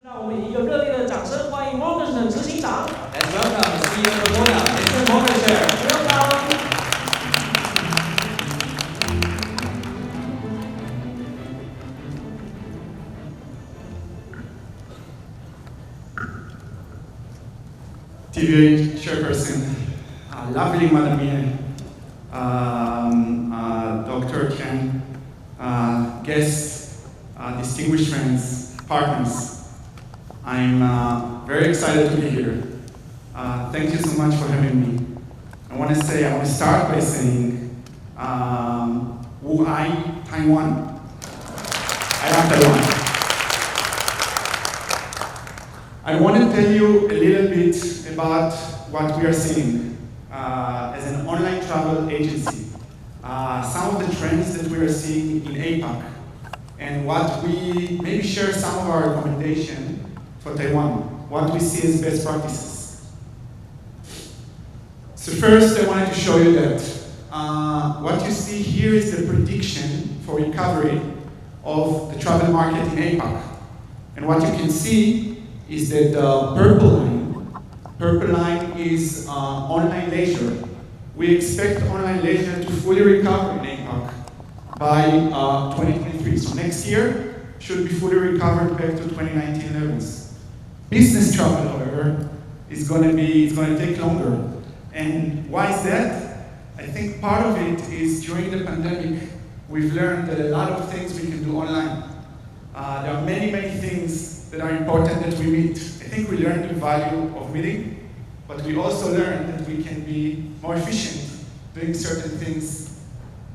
让我们以一个热烈的掌声欢迎 Morgenshtern 执行长。Let's welcome CEO Mr. Morgenshtern. Welcome. TVA Chairperson, lovely Madam Mie, Dr. Chen, guests, distinguished friends, partners. I'm very excited to be here. Thank you so much for having me. I want to start by saying, Wu Ai Taiwan. I love Taiwan. I want to tell you a little bit about what we are seeing as an online travel agency. Some of the trends that we are seeing in APAC, and what we maybe share some of our recommendation for Taiwan, what we see as best practices. So first, I wanted to show you that what you see here is the prediction for recovery of the travel market in APAC. And what you can see is that the purple line is online leisure. We expect online leisure to fully recover in APAC by 2023. So next year should be fully recovered back to 2019 levels. Business travel, however, is going to take longer. And why is that? I think part of it is during the pandemic, we've learned that a lot of things we can do online. There are many, many things that are important that we meet. I think we learned the value of meeting, but we also learned that we can be more efficient doing certain things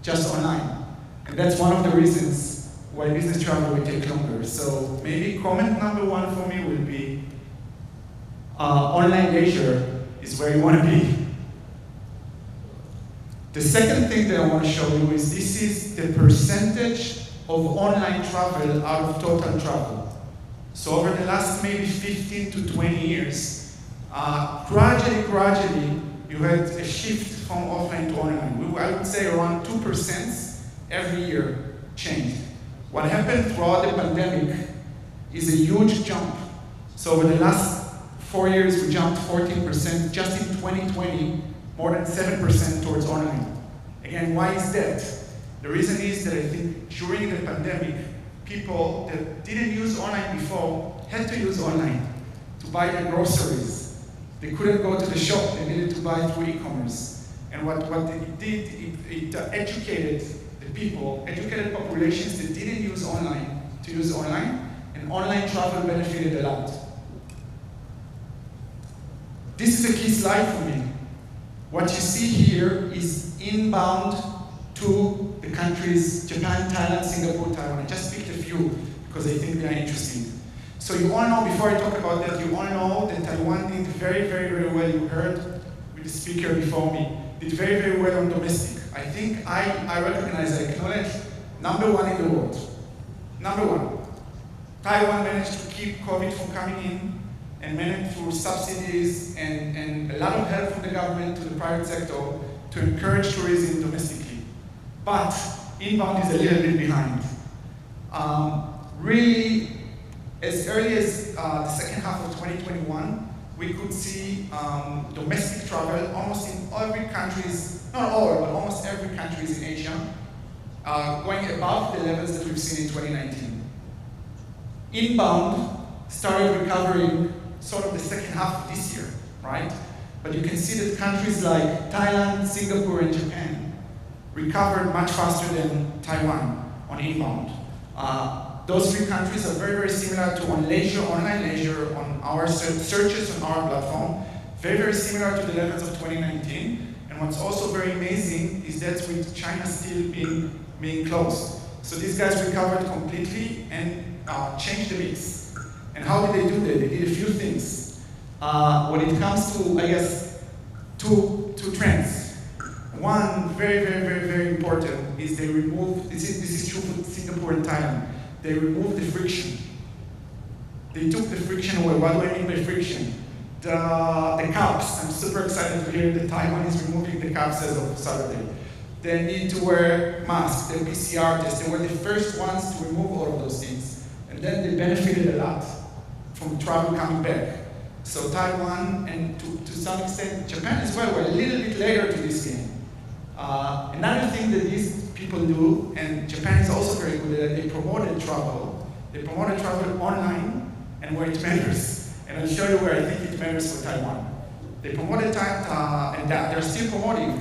just online. And that's one of the reasons why business travel will take longer. So maybe comment number one for me will be online leisure is where you want to be. The second thing that I want to show you is this is the percentage of online travel out of total travel. So over the last maybe 15 to 20 years, gradually, you had a shift from offline to online. I would say around 2% every year changed. What happened throughout the pandemic is a huge jump. So over the last 4 years, we jumped 14%. Just in 2020, more than 7% towards online. Again, why is that? The reason is that I think during the pandemic, people that didn't use online before had to use online to buy their groceries. They couldn't go to the shop, they needed to buy through e-commerce. And what it did, it educated the people, educated populations that didn't use online to use online, and online travel benefited a lot. This is a key slide for me. What you see here is inbound to the countries Japan, Thailand, Singapore, Taiwan. I just picked a few because I think they are interesting. So you all know, before I talk about that, you all know that Taiwan did very, very, very well. You heard with the speaker before me, did very, very well on domestic. I think I recognize, I acknowledge, #1 in the world. #1. Taiwan managed to keep COVID from coming in and managed through subsidies and a lot of help from the government to the private sector to encourage tourism domestically. But inbound is a little bit behind. Really, as early as the second half of 2021, we could see domestic travel almost in every countries, not all, but almost every countries in Asia, going above the levels that we've seen in 2019. Inbound started recovering sort of the second half of this year, right? But you can see that countries like Thailand, Singapore, and Japan recovered much faster than Taiwan on inbound. Those three countries are very, very similar to on leisure, online leisure, on our searches on our platform, very, very similar to the levels of 2019. And what's also very amazing is that with China still being closed. So these guys recovered completely and changed the mix. And how did they do that? They did a few things. When it comes to, I guess, two trends. One, very, very, very, very important, is they removed, this is true for Singapore and Thailand, they removed the friction. They took the friction away. What do I mean by friction? The caps. I'm super excited to hear that Taiwan is removing the caps as of Saturday. They need to wear masks, the PCR tests. They were the first ones to remove all of those things. And then they benefited a lot from travel coming back. So Taiwan and to some extent Japan as well were a little bit later to this game. Another thing that these people do, and Japan is also very good at it, they promoted travel. They promoted travel online and where it matters. And I'll show you where I think it matters for Taiwan. They promoted and they're still promoting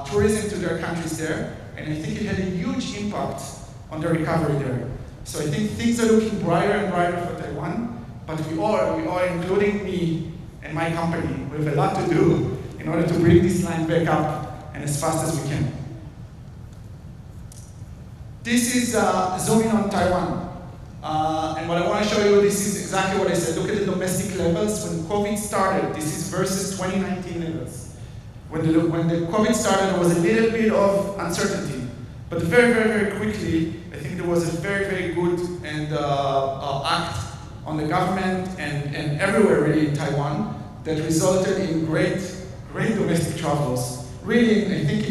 tourism to their countries there, and I think it had a huge impact on the recovery there. So I think things are looking brighter and brighter for Taiwan, but we all, including me and my company, we have a lot to do in order to bring this line back up and as fast as we can. This is zooming on Taiwan. And what I want to show you, this is exactly what I said. Look at the domestic levels. When COVID started, this is versus 2019 levels. When the COVID started, there was a little bit of uncertainty. But very, very, very quickly, I think there was a very, very good and act on the government and everywhere really in Taiwan that resulted in great domestic travels. Really, I think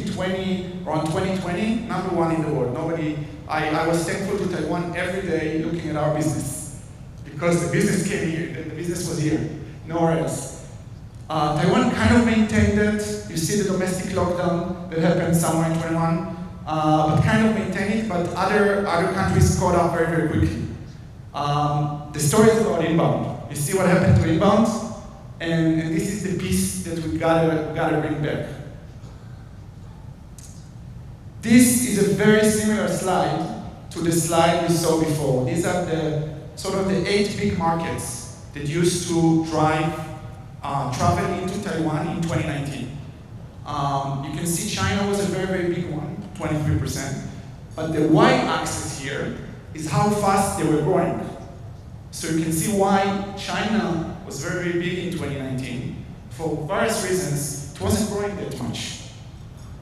around 2020, #1 in the world. I was thankful to Taiwan every day looking at our business because the business came here, the business was here, nowhere else. Taiwan kind of maintained it. You see the domestic lockdown that happened somewhere in 21, but kind of maintained it, but other countries caught up very, very quickly. The story is about inbound. You see what happened to inbound? And this is the piece that we gotta bring back. This is a very similar slide to the slide we saw before. These are the sort of the 8 big markets that used to drive travel into Taiwan in 2019. You can see China was a very, very big one, 23%. But the y-axis here is how fast they were growing. So you can see why China was very, very big in 2019. For various reasons, it wasn't growing that much.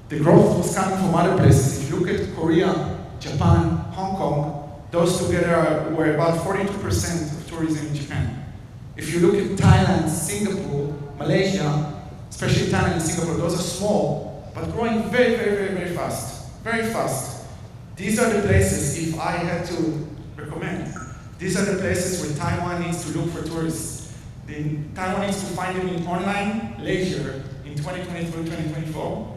The growth was coming from other places. If you look at Korea, Japan, Hong Kong, those together were about 42% of tourism in Japan. If you look at Thailand, Singapore, Malaysia, especially Thailand and Singapore, those are small, but growing very, very, very, very fast. Very fast. These are the places, if I had to recommend, these are the places where Taiwan needs to look for tourists. Taiwan needs to find them in online leisure in 2023, 2024.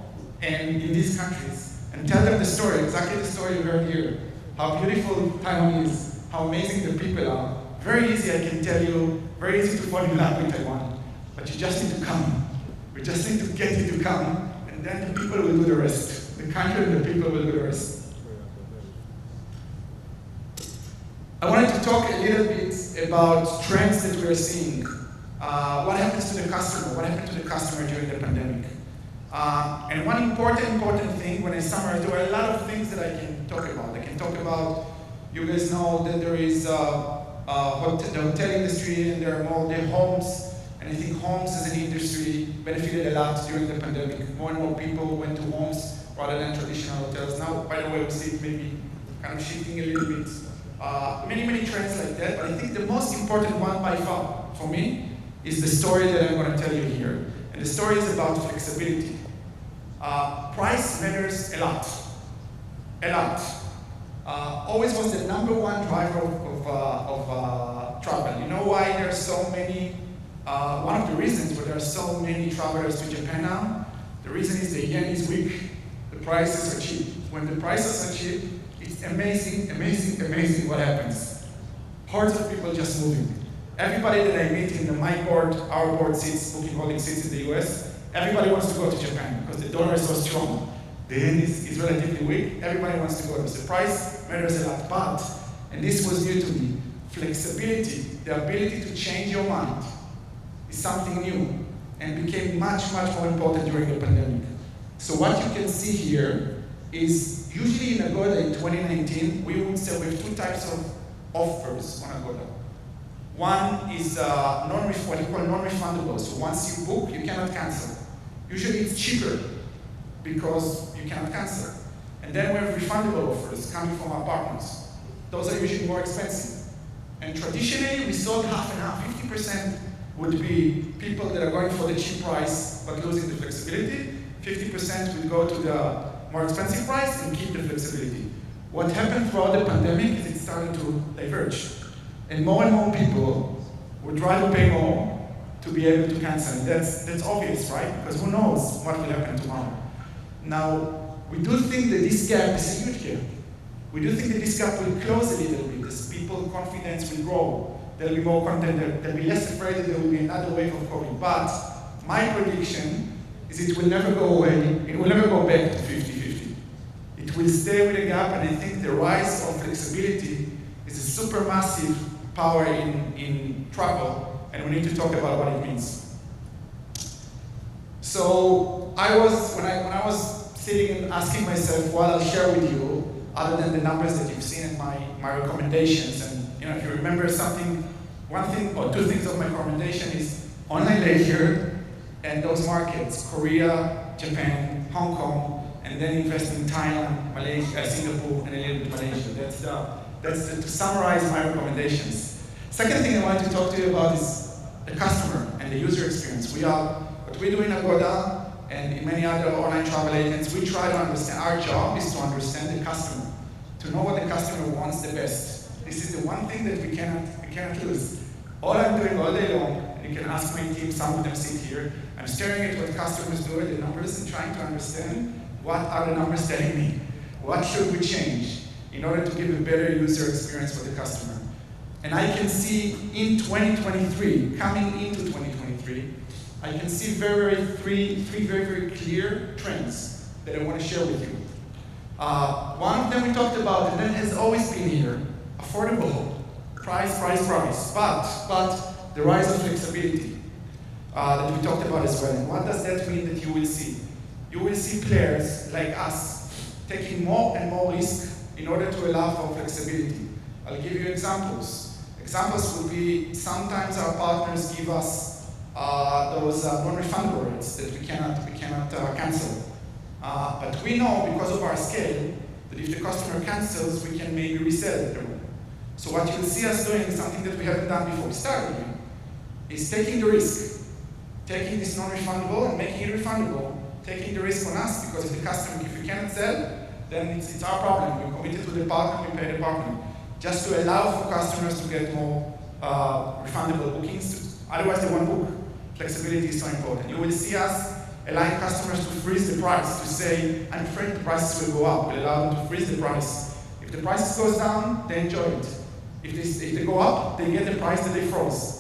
And in these countries, and tell them the story, exactly the story you heard here. How beautiful Taiwan is, how amazing the people are. Very easy, I can tell you, very easy to fall in love with Taiwan. But you just need to come. We just need to get you to come, and then the people will do the rest. The country and the people will do the rest. I wanted to talk a little bit about trends that we are seeing. What happens to the customer? What happened to the customer during the pandemic? And one important thing, when I summarize, there are a lot of things that I can talk about. I can talk about, you guys know that there is the hotel industry and there are more the homes. And I think homes as an industry benefited a lot during the pandemic. More and more people went to homes rather than traditional hotels. Now, by the way, we see it maybe kind of shifting a little bit. Many trends like that, but I think the most important one by far for me is the story that I'm going to tell you here. And the story is about flexibility. Price matters a lot. A lot. Always was the #1 driver of travel. You know why there are so many, one of the reasons why there are so many travelers to Japan now, the reason is the yen is weak, the prices are cheap. When the prices are cheap, it's amazing what happens. Hordes of people just moving. Everybody that I meet in my board, our board seats, booking holding seats in the US, everybody wants to go to Japan because the dollar is so strong. The yen is relatively weak, everybody wants to go. So the price matters a lot, but, and this was new to me, flexibility, the ability to change your mind is something new and became much more important during the pandemic. So what you can see here is usually in Agoda in 2019, we would say we have 2 types of offers on Agoda. One is what you call non-refundable. So once you book, you cannot cancel. Usually it's cheaper because you cannot cancel. And then we have refundable offers coming from our partners. Those are usually more expensive. And traditionally, we sold half and half. 50% would be people that are going for the cheap price but losing the flexibility. 50% would go to the more expensive price and keep the flexibility. What happened throughout the pandemic is it started to diverge. And more people would rather pay more to be able to cancel. That's obvious, right? Because who knows what will happen tomorrow. Now, we do think that this gap is a huge gap. We do think that this gap will close a little bit as people's confidence will grow. There'll be more content, they'll be less afraid that there will be another wave of COVID. But my prediction is it will never go away. It will never go back to 50-50. It will stay with a gap, and I think the rise of flexibility is a supermassive power in travel, and we need to talk about what it means. So when I was sitting and asking myself what I'll share with you, other than the numbers that you've seen in my recommendations, and if you remember one thing or two things of my recommendation is online leisure and those markets, Korea, Japan, Hong Kong, and then invest in Thailand, Malaysia, Singapore, and a little bit Malaysia. That's to summarize my recommendations. Second thing I wanted to talk to you about is the customer and the user experience. What we do in Agoda and in many other online travel agents, we try to understand. Our job is to understand the customer, to know what the customer wants the best. This is the one thing that we cannot lose. All I'm doing all day long, and you can ask my team, some of them sit here, I'm staring at what customers do at the numbers and trying to understand what are the numbers telling me. What should we change in order to give a better user experience for the customer? And I can see in 2023, coming into 2023, I can see three very clear trends that I want to share with you. One of them we talked about, and that has always been here, affordable, price. But the rise of flexibility that we talked about as well. And what does that mean that you will see? You will see players like us taking more and more risk in order to allow for flexibility. I'll give you examples. Examples would be sometimes our partners give us those non-refundable rates that we cannot cancel. But we know because of our scale that if the customer cancels, we can maybe resell the room. So what you'll see us doing is something that we haven't done before. We started doing is taking the risk, taking this non-refundable and making it refundable, taking the risk on us because if the customer, if you cannot sell, then it's our problem. We're committed to the partner, we pay the partner. Just to allow for customers to get more refundable bookings. Otherwise they won't book. Flexibility is so important. You will see us allowing customers to freeze the price, to say, I'm afraid the prices will go up. We'll allow them to freeze the price. If the prices goes down, they enjoy it. If they go up, they get the price that they froze.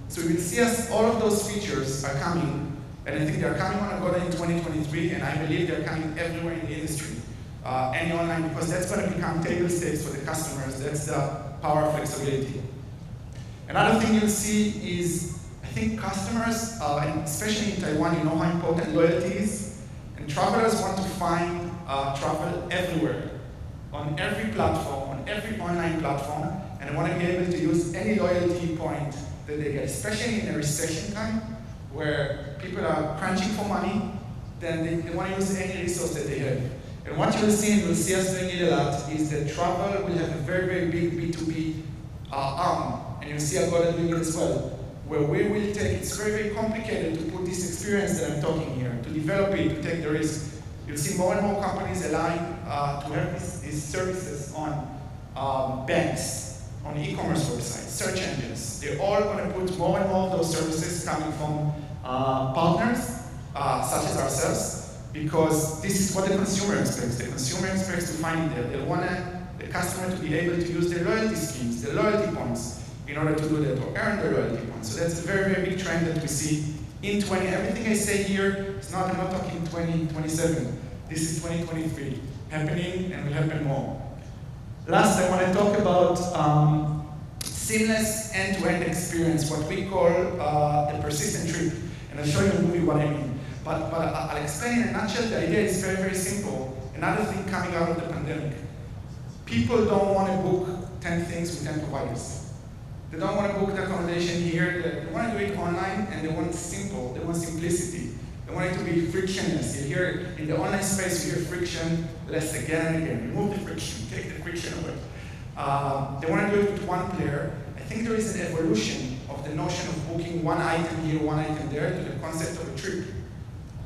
So you will see us, all of those features are coming, and I think they're coming on Agoda in 2023, and I believe they're coming everywhere in the industry. Any online, because that's going to become table stakes for the customers. That's the power of flexibility. Another thing you'll see is, I think customers, and especially in Taiwan, you know how important loyalty is, and travelers want to find travel everywhere, on every platform, on every online platform, and they want to be able to use any loyalty point that they get, especially in a recession time, where people are crunching for money, then they want to use any resource that they have. And what you will see, and you'll see us doing it a lot, is that travel will have a very big B2B arm, and you'll see Agoda doing it as well, where we will take, it's very complicated to put this experience that I'm talking here, to develop it, to take the risk. You'll see more and more companies allowing to have these services on banks, on e-commerce websites, search engines. They're all going to put more and more of those services coming from partners, such as ourselves, because this is what the consumer expects. The consumer expects to find it there. They want the customer to be able to use their loyalty schemes, their loyalty points, in order to do that, or earn their loyalty points. So that's a very big trend that we see in everything I say here is not, I'm not talking 2027. This is 2023, happening and will happen more. Last, I want to talk about seamless end-to-end experience, what we call the persistent trip. And I'll show you in a movie what I mean. But I'll explain in a nutshell. The idea is very simple. Another thing coming out of the pandemic. People don't want to book 10 things with 10 providers. They don't want to book the accommodation here. They want to do it online, and they want it simple. They want simplicity. They want it to be frictionless. You hear in the online space, you hear friction less again and again. Remove the friction, take the friction away. They want to do it with one player. I think there is an evolution of the notion of booking one item here, one item there, to the concept of a trip.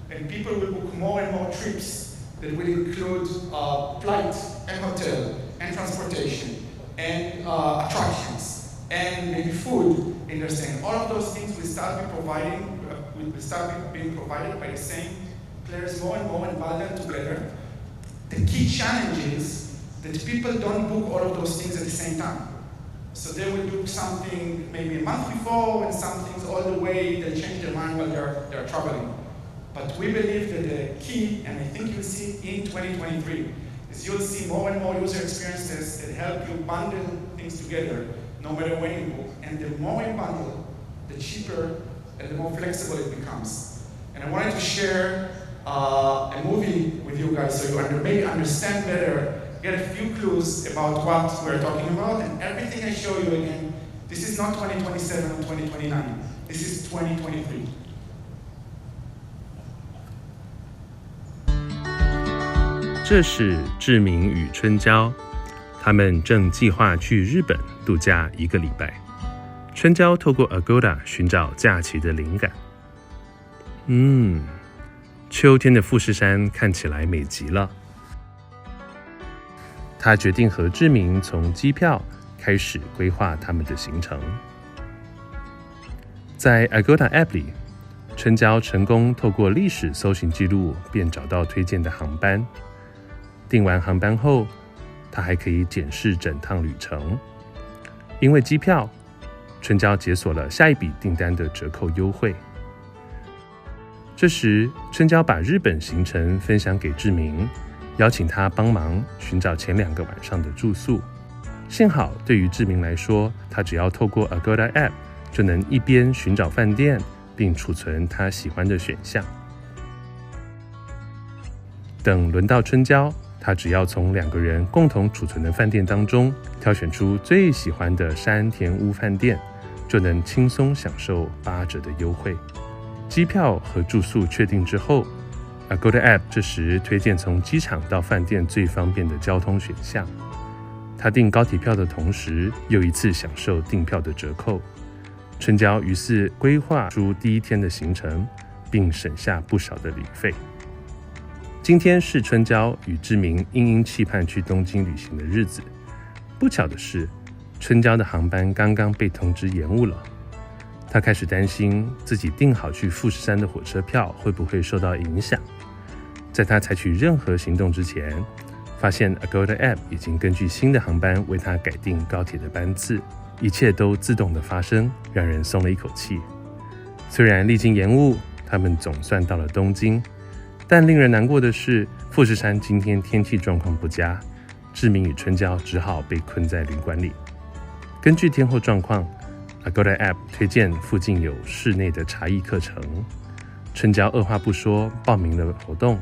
And people will book more and more trips that will include flight and hotel and transportation and attractions and maybe food interesting. All of those things will start being provided by the same players more and more and bundled together. The key challenge is that people don't book all of those things at the same time. So they will book something maybe a month before, and some things all the way, they change their mind while they're traveling. But we believe that the key, and I think you'll see in 2023, is you'll see more and more user experiences that help you bundle things together, no matter when you book. And the more you bundle, the cheaper and the more flexible it becomes. And I wanted to share a movie with you guys so you maybe understand better, get a few clues about what we're talking about. And everything I show you again, this is not 2027 or 2029. This is 2023. 这是志明与春娇，他们正计划去日本度假1个礼拜。春娇透过 Agoda 寻找假期的灵感。秋天的富士山看起来美极了。他决定和志明从机票开始规划他们的行程。在 Agoda App 里，春娇成功透过历史搜寻记录便找到推荐的航班。订完航班后，他还可以检视整趟旅程。因为机票，春娇解锁了下一笔订单的折扣优惠。这时，春娇把日本行程分享给志明，邀请他帮忙寻找前2个晚上的住宿。幸好对于志明来说，他只要透过 Agoda App 就能一边寻找饭店，并储存他喜欢的选项。等轮到春娇，他只要从2个人共同储存的饭店当中挑选出最喜欢的山田屋饭店，就能轻松享受8折的优惠。机票和住宿确定之后， Agoda App 这时推荐从机场到饭店最方便的交通选项。他订高铁票的同时，又一次享受订票的折扣。春娇于是规划出第1天的行程，并省下不少的旅费。今天是春娇与志明殷期盼去东京旅行的日子。不巧的是，春娇的航班刚刚被通知延误了。他开始担心自己订好去富士山的火车票会不会受到影响。在他采取任何行动之前，发现 Agoda App 已经根据新的航班为他改订高铁的班次，一切都自动的发生，让人松了一口气。虽然历经延误，他们总算到了东京。但令人难过的是，富士山今天天气状况不佳，志明与春娇只好被困在旅馆里。根据天候状况， Agoda App 推荐附近有室内的茶艺课程。春娇二话不说报名了活动，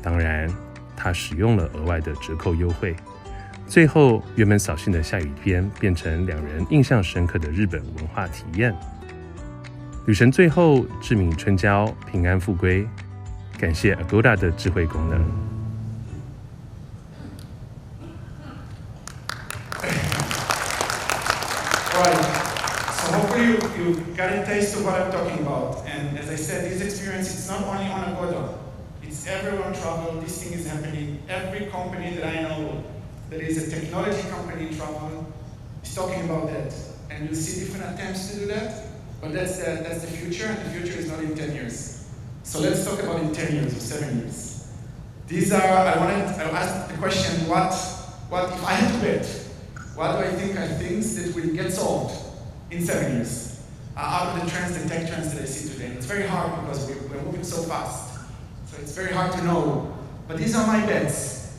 当然，她使用了额外的折扣优惠。最后，原本扫兴的下雨天变成2人印象深刻的日本文化体验。旅程最后，志明与春娇平安复归。感谢 Agoda 的智慧功能。Right. So hopefully you got a taste of what I'm talking about. And as I said, this experience is not only on Agoda. It's everywhere on travel. This thing is happening. Every company that I know that is a technology company in travel is talking about that. And you'll see different attempts to do that. But that's the future, and the future is not in 10 years. So let's talk about in 10 years or 7 years. I asked the question, what if I had to bet, what do I think are things that will get solved in 7 years? Out of the trends, the tech trends that I see today. It's very hard because we're moving so fast. So it's very hard to know. But these are my bets.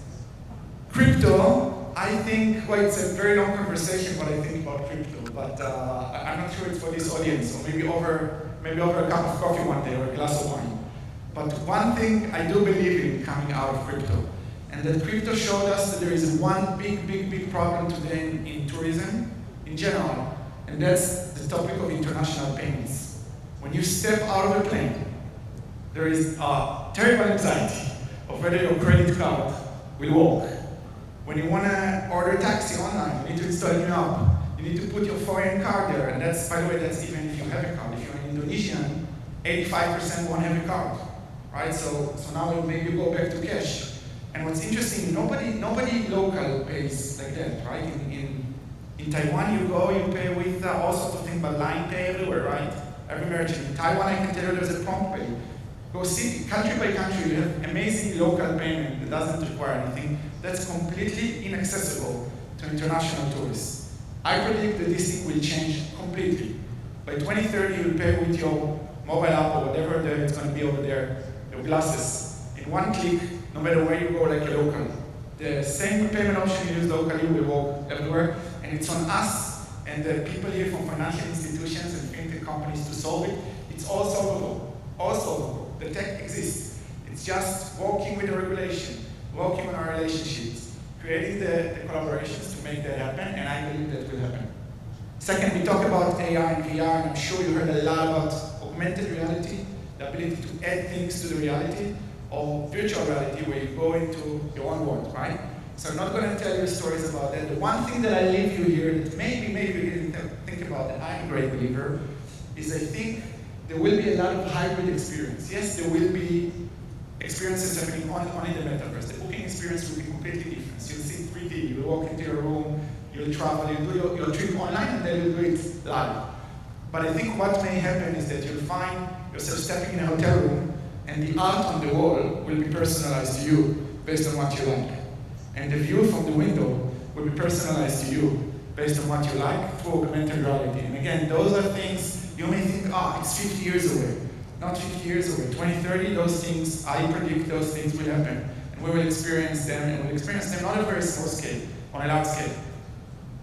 Crypto, I think, well, it's a very long conversation what I think about crypto, but I'm not sure it's for this audience, or maybe over a cup of coffee one day or a glass of wine. But one thing I do believe in coming out of crypto, and that crypto showed us that there is one big problem today in tourism in general, and that's the topic of international payments. When you step out of a plane, there is a terrible anxiety of whether your credit card will work. When you want to order a taxi online, you need to install a new app. You need to put your foreign card there, and that's, by the way, that's even if you have a card. If you're an Indonesian, 85% won't have a card, right? So now maybe you go back to cash. And what's interesting, nobody local pays like that, right? In Taiwan, you go, you pay with all sorts of things, but line pay everywhere, right? Every merchant. In Taiwan, I can tell you there's a prompt pay. Go see, country by country, you have amazing local payment that doesn't require anything. That's completely inaccessible to international tourists. I predict that this thing will change completely. By 2030, you'll pay with your mobile app or whatever it's going to be over there, your glasses. In one click, no matter where you go, like a local. The same payment option you use locally will work everywhere, and it's on us and the people here from financial institutions and fintech companies to solve it. It's all solvable. All solvable. The tech exists. It's just working with the regulation, working on our relationships, creating the collaborations to make that happen, and I believe that will happen. Second, we talk about AI and VR, and I'm sure you heard a lot about augmented reality, the ability to add things to the reality, or virtual reality where you go into your own world, right? So I'm not going to tell you stories about that. The one thing that I leave you here that maybe you didn't think about, and I'm a great believer, is I think there will be a lot of hybrid experience. Yes, there will be experiences happening only in the metaverse. The booking experience will be completely different. So you'll see 3D, you'll walk into your room, you'll travel, you'll do your trip online, and then you'll do it live. But I think what may happen is that you'll find yourself stepping in a hotel room, and the art on the wall will be personalized to you based on what you like. And the view from the window will be personalized to you based on what you like through augmented reality. And again, those are things you may think, it's 50 years away. Not 50 years away. 2030, those things, I predict those things will happen. And we will experience them, and we'll experience them not on a very small scale, on a large scale.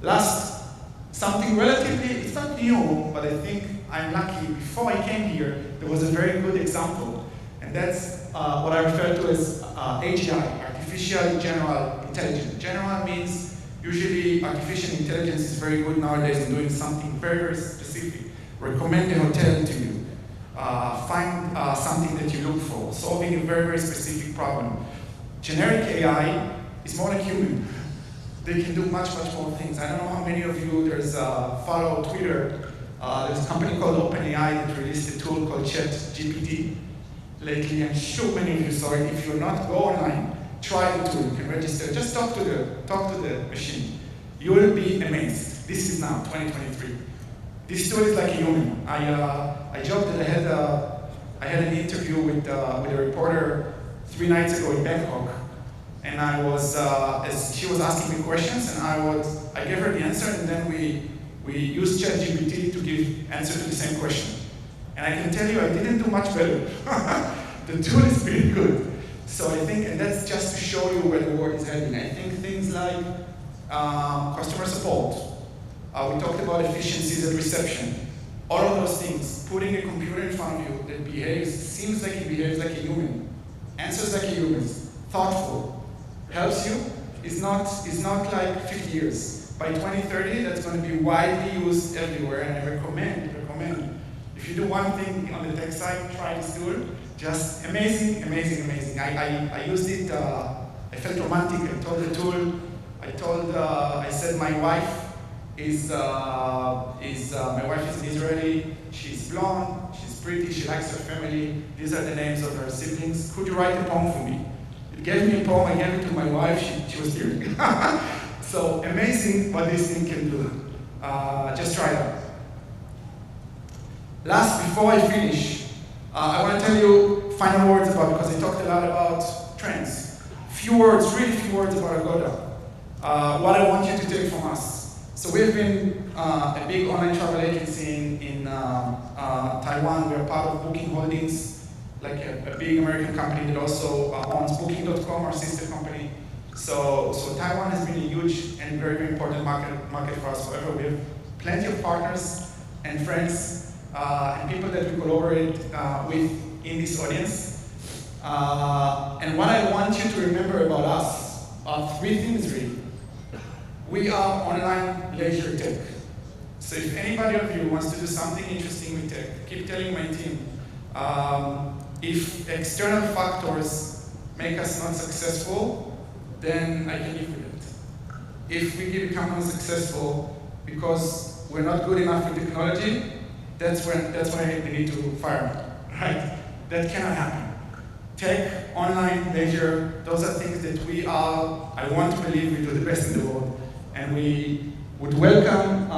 Last, something relatively, it's not new, but I think I'm lucky. Before I came here, there was a very good example. And that's what I refer to as AGI, Artificial General Intelligence. General means usually artificial intelligence is very good nowadays in doing something very, very specific. Recommend a hotel to you. Find something that you look for. Solving a very, very specific problem. Generic AI is more like human. They can do much, much more things. I don't know how many of you follow Twitter. There's a company called OpenAI that released a tool called ChatGPT lately. I'm sure many of you saw it. If you're not, go online, try the tool, you can register. Just talk to the machine. You will be amazed. This is now 2023. This tool is like a human. I joked that I had an interview with a reporter 3 nights ago in Bangkok, and I was as she was asking me questions, and I gave her the answer, and then we used ChatGPT to give answer to the same question. And I can tell you, I didn't do much better. The tool is pretty good. So I think, and that's just to show you where the world is heading. I think things like customer support. We talked about efficiencies at reception. All of those things, putting a computer in front of you that seems like it behaves like a human, answers like a human, thoughtful, helps you, is not like 50 years. By 2030, that's going to be widely used everywhere, and I recommend. If you do one thing on the tech side, try this tool. Just amazing. I used it, I felt romantic. I told the tool, I said my wife is an Israeli, she's blonde, she's pretty, she likes her family, these are the names of her siblings. Could you write a poem for me? It gave me a poem, I gave it to my wife, she was tearing. So amazing what this thing can do. Just try it out. Last, before I finish, I want to tell you final words because I talked a lot about trends. Really few words about Agoda. What I want you to take from us. So we've been a big online travel agency in Taiwan. We are part of Booking Holdings, like a big American company that also owns Booking.com, our sister company. So Taiwan has been a huge and very, very important market for us forever. We have plenty of partners and friends and people that we collaborate with in this audience. And what I want you to remember about us are 3 things really. We are online leisure tech. So if anybody of you wants to do something interesting with tech, keep telling my team. If external factors make us not successful, then I can live with it. If we become unsuccessful because we're not good enough with technology, that's when we need to fire me, right? That cannot happen. Tech, online, leisure, those are things that I want to believe we do the best in the world. And we would welcome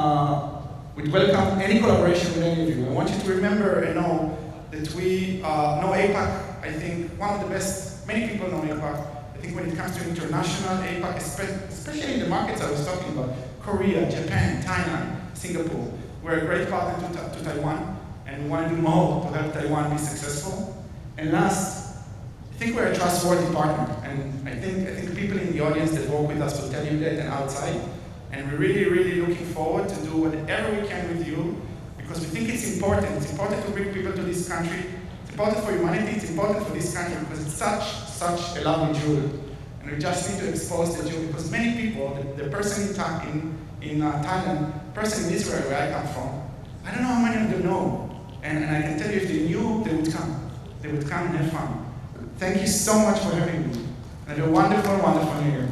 any collaboration with any of you. I want you to remember and know that we know APAC. I think one of the best, many people know APAC. I think when it comes to international APAC, especially in the markets I was talking about, Korea, Japan, Thailand, Singapore, we're a great partner to Taiwan, and we want to do more to help Taiwan be successful. And last, I think we're a trustworthy partner, and I think the people in the audience that work with us will tell you that and outside. And we're really, really looking forward to do whatever we can with you, because we think it's important. It's important to bring people to this country. It's important for humanity. It's important for this country because it's such a lovely jewel. And we just need to expose the jewel because many people, the person in Thailand, person in Israel where I come from, I don't know how many of them know. And I can tell you if they knew, they would come. They would come and have fun. Thank you so much for having me. And have a wonderful, wonderful New Year.